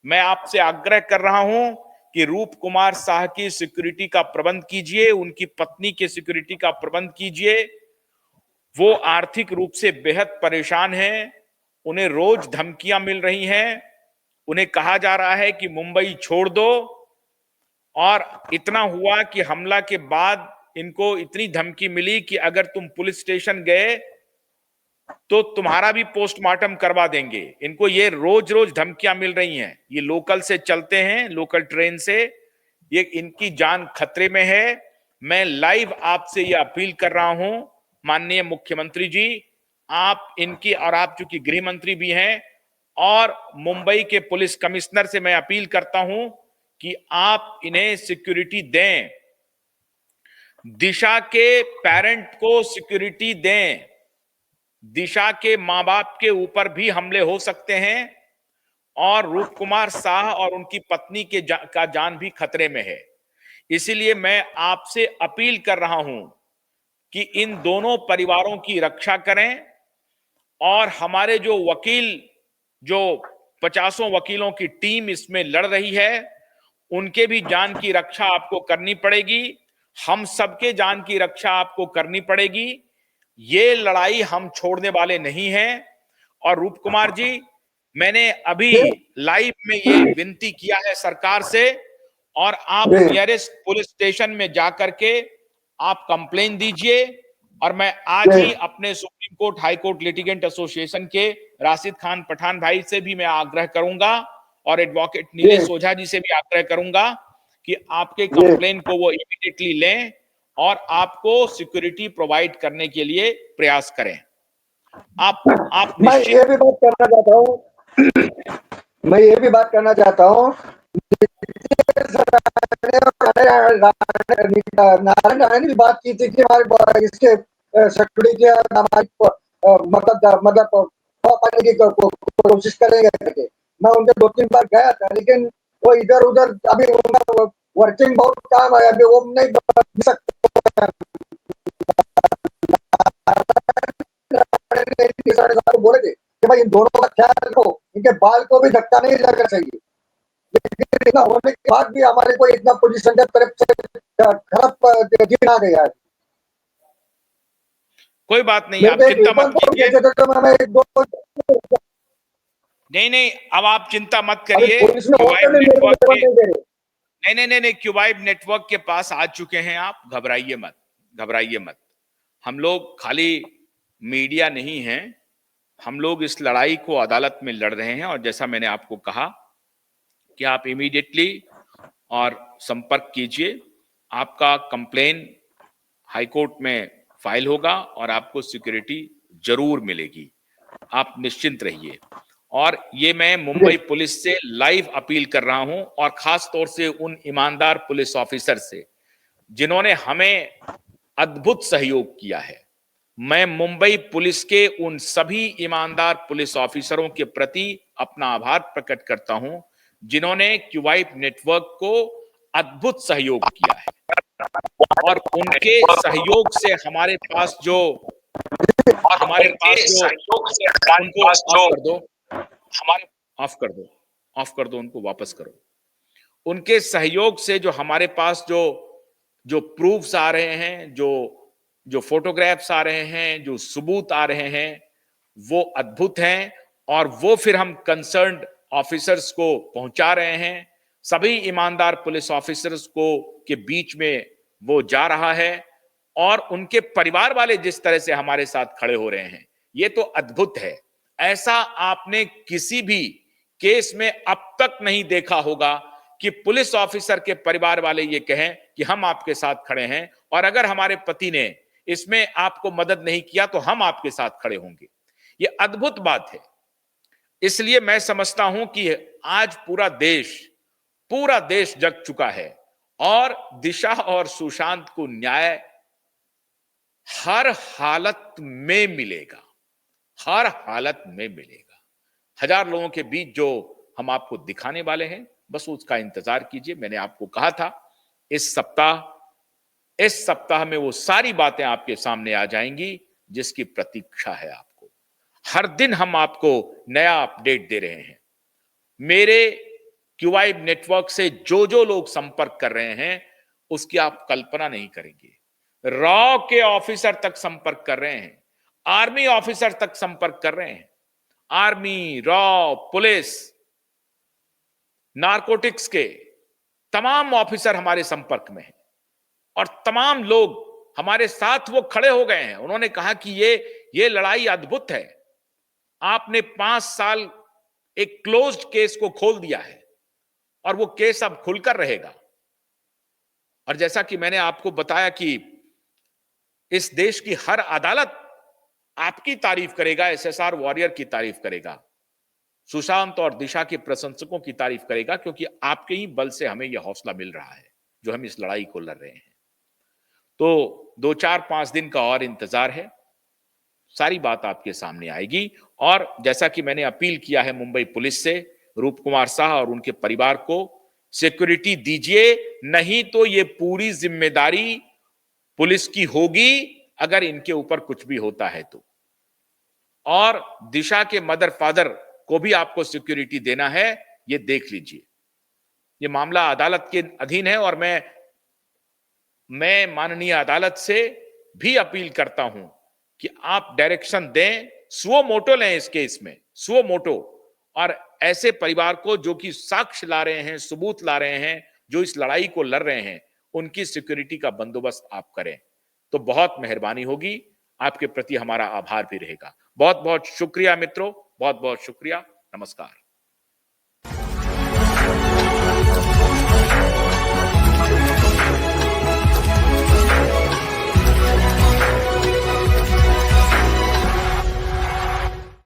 मैं आपसे आग्रह कर रहा हूं कि रूप कुमार साह की सिक्योरिटी का प्रबंध कीजिए, उनकी पत्नी के सिक्योरिटी का प्रबंध कीजिए। वो आर्थिक रूप से बेहद परेशान हैं, उन्हें रोज धमकियां मिल रही हैं, उन्हें कहा जा रहा है कि मुंबई छोड़ दो, और इतना हुआ कि हमला के बाद इनको इतनी धमकी मिली कि अगर तुम पुलिस स्टेशन गए तो तुम्हारा भी पोस्टमार्टम करवा देंगे। इनको ये रोज रोज धमकियां मिल रही हैं, ये लोकल से चलते हैं, लोकल ट्रेन से, ये इनकी जान खतरे में है। मैं लाइव आपसे ये अपील कर रहा हूं माननीय मुख्यमंत्री जी, आप इनकी, और आप चूंकि गृह मंत्री भी हैं, और मुंबई के पुलिस कमिश्नर से मैं अपील करता हूं कि आप इन्हें सिक्योरिटी दें, दिशा के पेरेंट को सिक्योरिटी दें। दिशा के मां बाप के ऊपर भी हमले हो सकते हैं और रूप कुमार साह और उनकी पत्नी का जान भी खतरे में है। इसीलिए मैं आपसे अपील कर रहा हूं कि इन दोनों परिवारों की रक्षा करें, और हमारे जो वकील, जो 50 वकीलों की टीम इसमें लड़ रही है। उनके भी जान की रक्षा आपको करनी पड़ेगी, हम सबके जान की रक्षा आपको करनी पड़ेगी। ये लड़ाई हम छोड़ने वाले नहीं हैं। और रूप कुमार जी, मैंने अभी लाइव में ये विनती किया है सरकार से, और आप नियरेस्ट पुलिस स्टेशन में जाकर के आप कंप्लेन दीजिए। और मैं आज ही अपने supreme court high court litigant association के राशिद खान पठान भाई से भी मैं आग्रह करूंगा, और एडवोकेट नीलेश ओझा जी से भी आग्रह करूंगा कि आपके कंप्लेन को वो इमीडिएटली लें और आपको सिक्योरिटी प्रोवाइड करने के लिए प्रयास करें। आप मैं ये भी बात करना चाहता हूँ, मैं ये भी बात करना चाहता हूँ, नारायण राणे ने भी बात की थी कि हमारे इसके सिक्योरिटी के हमारी मतलब पाने की कोशिश करेंगे करके। मैं उनके 2-3 बार गया था, लेकिन वो इधर उधर अभी उनका वर्किंग बहुत काम है, अभी वो नहीं बन सकते। बोले थे कि भाई इन दोनों का ख्याल रखो, इनके बाल को भी धक्का नहीं लगना चाहिए। लेकिन इतना होने के बाद भी हमारे को इतना पोजीशन की तरफ से खराब दिन आ गया है। कोई बात नहीं, आप चिंता मत कीजिए। नहीं, अब आप चिंता मत करिए। नहीं, क्यूबाइब नेटवर्क के पास आ चुके हैं आप, घबराइए मत, घबराइए मत। हम लोग खाली मीडिया नहीं हैं, हम लोग इस लड़ाई को अदालत में लड़ रहे हैं। और जैसा मैंने आपको कहा कि आप इमीडिएटली और संपर्क कीजिए, आपका कंप्लेन हाई कोर्ट में फाइल होगा और आपको सिक्योरिटी जरूर मिलेगी, आप निश्चिंत रहिए। और ये मैं मुंबई पुलिस से लाइव अपील कर रहा हूं, और खास तौर से उन ईमानदार पुलिस ऑफिसर से जिन्होंने हमें अद्भुत सहयोग किया है। मैं मुंबई पुलिस के उन सभी ईमानदार पुलिस ऑफिसरों के प्रति अपना आभार प्रकट करता हूं, जिन्होंने क्यूबाइब नेटवर्क को अद्भुत सहयोग किया है। और उनके सहयोग से हमारे पास जो उनको ऑफ कर दो, उनको वापस करो। उनके सहयोग से जो हमारे पास जो प्रूफ्स आ रहे हैं, जो फोटोग्राफ्स आ रहे हैं, जो सबूत आ रहे हैं, वो अद्भुत हैं। और वो फिर हम कंसर्न्ड ऑफिसर्स को पहुंचा रहे हैं। सभी ईमानदार पुलिस ऑफिसर्स को के बीच में वो जा रहा है, और उनके परिवार वाले जिस तरह से हमारे साथ खड़े हो रहे हैं, ये तो अद्भुत है। ऐसा आपने किसी भी केस में अब तक नहीं देखा होगा कि पुलिस ऑफिसर के परिवार वाले ये कहें कि हम आपके साथ खड़े हैं, और अगर हमारे पति ने इसमें आपको मदद नहीं किया तो हम आपके साथ खड़े होंगे। ये अद्भुत बात है। इसलिए मैं समझता हूं कि आज पूरा देश जग चुका है, और दिशा और सुशांत को न्याय हर हालत में मिलेगा, हर हालत में मिलेगा। 1000 लोगों के बीच जो हम आपको दिखाने वाले हैं, बस उसका इंतजार कीजिए। मैंने आपको कहा था इस सप्ताह में वो सारी बातें आपके सामने आ जाएंगी जिसकी प्रतीक्षा है आपको। हर दिन हम आपको नया अपडेट दे रहे हैं। मेरे क्यूबाइब नेटवर्क से जो लोग संपर्क कर रहे हैं, उसकी आप कल्पना नहीं करेंगे। रॉ के ऑफिसर तक संपर्क कर रहे हैं, आर्मी ऑफिसर तक संपर्क कर रहे हैं। आर्मी, रॉ, पुलिस, नारकोटिक्स के तमाम ऑफिसर हमारे संपर्क में हैं, और तमाम लोग हमारे साथ वो खड़े हो गए हैं। उन्होंने कहा कि ये लड़ाई अद्भुत है। आपने 5 साल एक क्लोज्ड केस को खोल दिया है, और वो केस अब खुलकर रहेगा। और जैसा कि मैंने आपको बताया कि इस देश की हर अदालत आपकी तारीफ करेगा, एसएसआर वॉरियर की तारीफ करेगा, सुशांत और दिशा के प्रशंसकों की तारीफ करेगा, क्योंकि आपके ही बल से हमें यह हौसला मिल रहा है जो हम इस लड़ाई को लड़ रहे हैं। तो 2-4-5 दिन का और इंतजार है, सारी बात आपके सामने आएगी। और जैसा कि मैंने अपील किया है मुंबई पुलिस से, रूप कुमार साह और उनके परिवार को सिक्योरिटी दीजिए, नहीं तो ये पूरी जिम्मेदारी पुलिस की होगी अगर इनके ऊपर कुछ भी होता है तो। और दिशा के मदर फादर को भी आपको सिक्योरिटी देना है, ये देख लीजिए। ये मामला अदालत के अधीन है और मैं माननीय अदालत से भी अपील करता हूं कि आप डायरेक्शन दें, सुओ मोटो लें इस केस में, सुओ मोटो, और ऐसे परिवार को जो कि साक्ष्य ला रहे हैं, सबूत ला रहे हैं, जो इस लड़ाई को लड़ रहे हैं, उनकी सिक्योरिटी का बंदोबस्त आप करें तो बहुत मेहरबानी होगी। आपके प्रति हमारा आभार भी रहेगा। बहुत बहुत शुक्रिया मित्रों, बहुत बहुत शुक्रिया। नमस्कार।